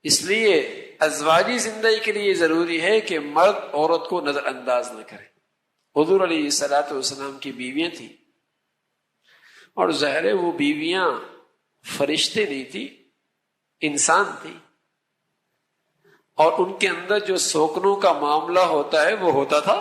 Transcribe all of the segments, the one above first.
اس لیے ازواجی زندگی کے لیے ضروری ہے کہ مرد عورت کو نظر انداز نہ کرے. حضور علیہ الصلوۃ والسلام کی بیویاں تھیں، اور ظاہر ہے وہ بیویاں فرشتے نہیں تھی، انسان تھی، اور ان کے اندر جو سوکنوں کا معاملہ ہوتا ہے وہ ہوتا تھا.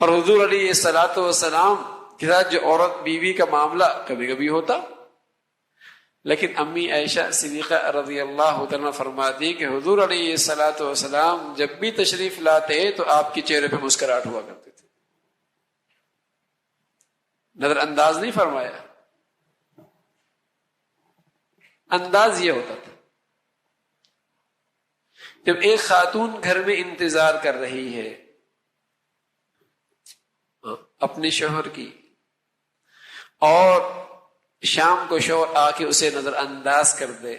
اور حضور علیہ الصلوۃ والسلام کے ساتھ جو عورت بیوی کا معاملہ کبھی کبھی ہوتا، لیکن امی عائشہ صدیقہ رضی اللہ تعالیٰ فرماتی کہ حضور علیہ الصلوۃ والسلام جب بھی تشریف لاتے تو آپ کے چہرے پہ مسکراہٹ ہوا کرتے تھے. نظر انداز نہیں فرمایا، انداز یہ ہوتا تھا. جب ایک خاتون گھر میں انتظار کر رہی ہے اپنے شوہر کی، اور شام کو شوہر آ کے اسے نظر انداز کر دے،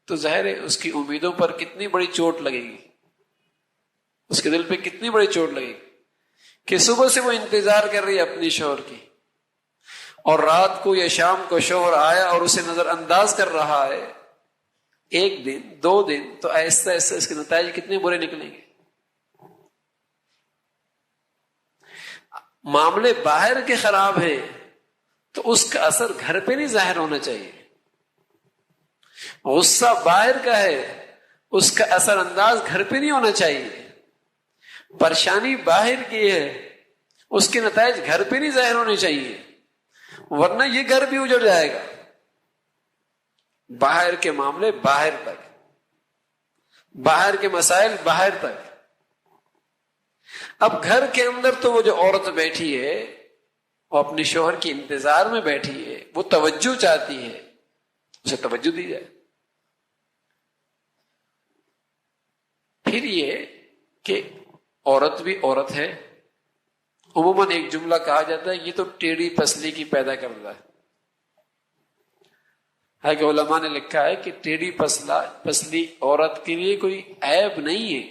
تو ظاہر ہے اس کی امیدوں پر کتنی بڑی چوٹ لگے گی، اس کے دل پہ کتنی بڑی چوٹ لگے گی کہ صبح سے وہ انتظار کر رہی ہے اپنی شوہر کی، اور رات کو یا شام کو شوہر آیا اور اسے نظر انداز کر رہا ہے. ایک دن، 2 دن، تو آہستہ آہستہ اس کے نتائج کتنے برے نکلیں گے. معاملے باہر کے خراب ہیں تو اس کا اثر گھر پہ نہیں ظاہر ہونا چاہیے. غصہ باہر کا ہے، اس کا اثر انداز گھر پہ نہیں ہونا چاہیے. پریشانی باہر کی ہے، اس کے نتائج گھر پہ نہیں ظاہر ہونے چاہیے، ورنہ یہ گھر بھی اجڑ جائے گا. باہر کے معاملے باہر تک، باہر کے مسائل باہر تک. اب گھر کے اندر تو وہ جو عورت بیٹھی ہے، وہ اپنے شوہر کی انتظار میں بیٹھی ہے، وہ توجہ چاہتی ہے، اسے توجہ دی جائے. پھر یہ کہ عورت بھی عورت ہے. عموماً ایک جملہ کہا جاتا ہے یہ تو ٹیڑھی پسلی کی پیدا کر رہا ہے. کہ علماء نے لکھا ہے کہ ٹیڑھی پسلی عورت کے لیے کوئی عیب نہیں ہے.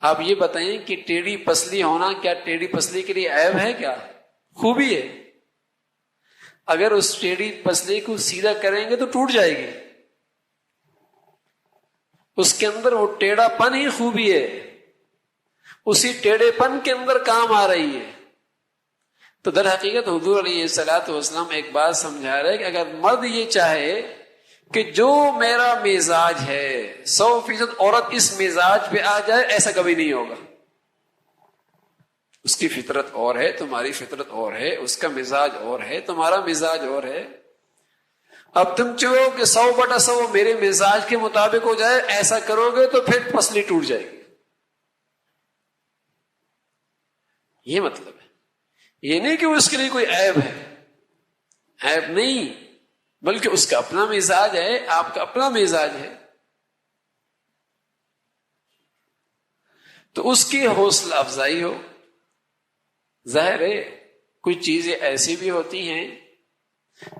آپ یہ بتائیں کہ ٹیڑھی پسلی ہونا کیا ٹیڑھی پسلی کے لیے عیب ہے؟ کیا خوبی ہے؟ اگر اس ٹیڑھی پسلی کو سیدھا کریں گے تو ٹوٹ جائے گی. اس کے اندر وہ ٹیڑھا پن ہی خوبی ہے، اسی ٹیڑھے پن کے اندر کام آ رہی ہے. تو در حقیقت حضور علیہ الصلوۃ والسلام ایک بات سمجھا رہے کہ اگر مرد یہ چاہے کہ جو میرا مزاج ہے 100% عورت اس مزاج پہ آ جائے، ایسا کبھی نہیں ہوگا. اس کی فطرت اور ہے، تمہاری فطرت اور ہے، اس کا مزاج اور ہے، تمہارا مزاج اور ہے. اب تم چاہو کہ 100/100 میرے مزاج کے مطابق ہو جائے، ایسا کرو گے تو پھر پسلی ٹوٹ جائے گی. یہ مطلب ہے. یہ نہیں کہ اس کے لیے کوئی عیب ہے، عیب نہیں، بلکہ اس کا اپنا مزاج ہے، آپ کا اپنا مزاج ہے. تو اس کی حوصلہ افزائی ہو. ظاہر ہے کوئی چیزیں ایسی بھی ہوتی ہیں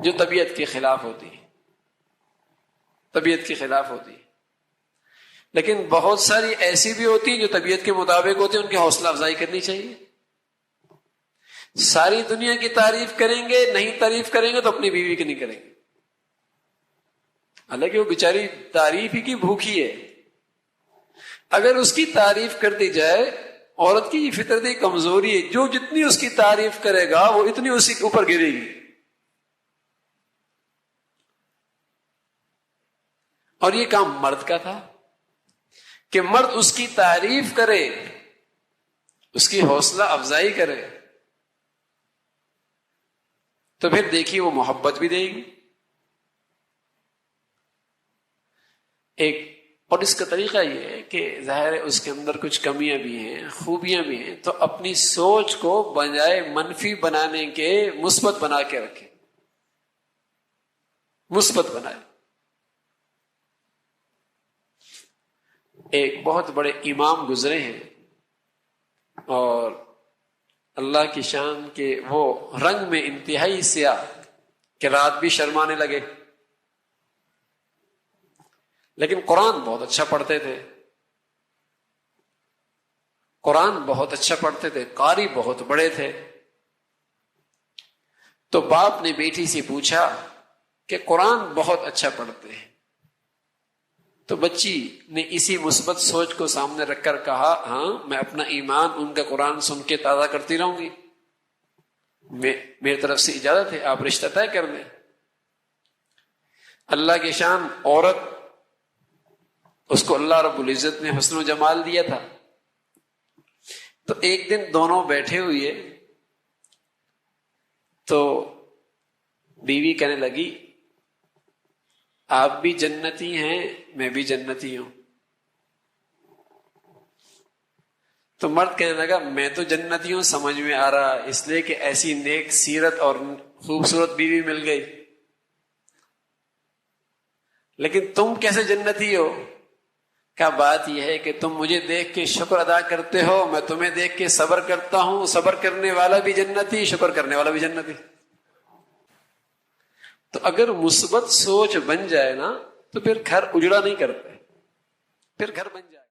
جو طبیعت کے خلاف ہوتی ہیں، طبیعت کے خلاف ہوتی ہیں، لیکن بہت ساری ایسی بھی ہوتی ہیں جو طبیعت کے مطابق ہوتی ہیں، ان کی حوصلہ افزائی کرنی چاہیے. ساری دنیا کی تعریف کریں گے، نہیں تعریف کریں گے تو اپنی بیوی کی نہیں کریں گے، حالانکہ وہ بیچاری تعریف ہی کی بھوکی ہے. اگر اس کی تعریف کر دی جائے، عورت کی فطرتی کمزوری ہے، جو جتنی اس کی تعریف کرے گا وہ اتنی اسی کے اوپر گرے گی. اور یہ کام مرد کا تھا کہ مرد اس کی تعریف کرے، اس کی حوصلہ افزائی کرے، تو پھر دیکھیے وہ محبت بھی دے گی. اور اس کا طریقہ یہ ہے کہ ظاہر ہے اس کے اندر کچھ کمیاں بھی ہیں، خوبیاں بھی ہیں، تو اپنی سوچ کو بجائے منفی بنانے کے مثبت بنا کے رکھے، مثبت بنائے. ایک بہت بڑے امام گزرے ہیں، اور اللہ کی شان کے وہ رنگ میں انتہائی سیاہ کہ رات بھی شرمانے لگے، لیکن قرآن بہت اچھا پڑھتے تھے، قرآن بہت اچھا پڑھتے تھے، قاری بہت بڑے تھے. تو باپ نے بیٹی سے پوچھا کہ قرآن بہت اچھا پڑھتے ہیں. تو بچی نے اسی مثبت سوچ کو سامنے رکھ کر کہا ہاں میں اپنا ایمان ان کا قرآن سن کے تازہ کرتی رہوں گی. میری طرف سے اجازت ہے، آپ رشتہ طے کر لیں. اللہ کی شان، عورت اس کو اللہ رب العزت نے حسن و جمال دیا تھا. تو ایک دن دونوں بیٹھے ہوئے تو بیوی کہنے لگی آپ بھی جنتی ہیں میں بھی جنتی ہوں. تو مرد کہنے لگا میں تو جنتی ہوں سمجھ میں آ رہا، اس لیے کہ ایسی نیک سیرت اور خوبصورت بیوی مل گئی، لیکن تم کیسے جنتی ہو؟ کیا بات یہ ہے کہ تم مجھے دیکھ کے شکر ادا کرتے ہو، میں تمہیں دیکھ کے صبر کرتا ہوں. صبر کرنے والا بھی جنتی، شکر کرنے والا بھی جنتی. تو اگر مثبت سوچ بن جائے نا تو پھر گھر اجڑا نہیں کرتے، پھر گھر بن جائے.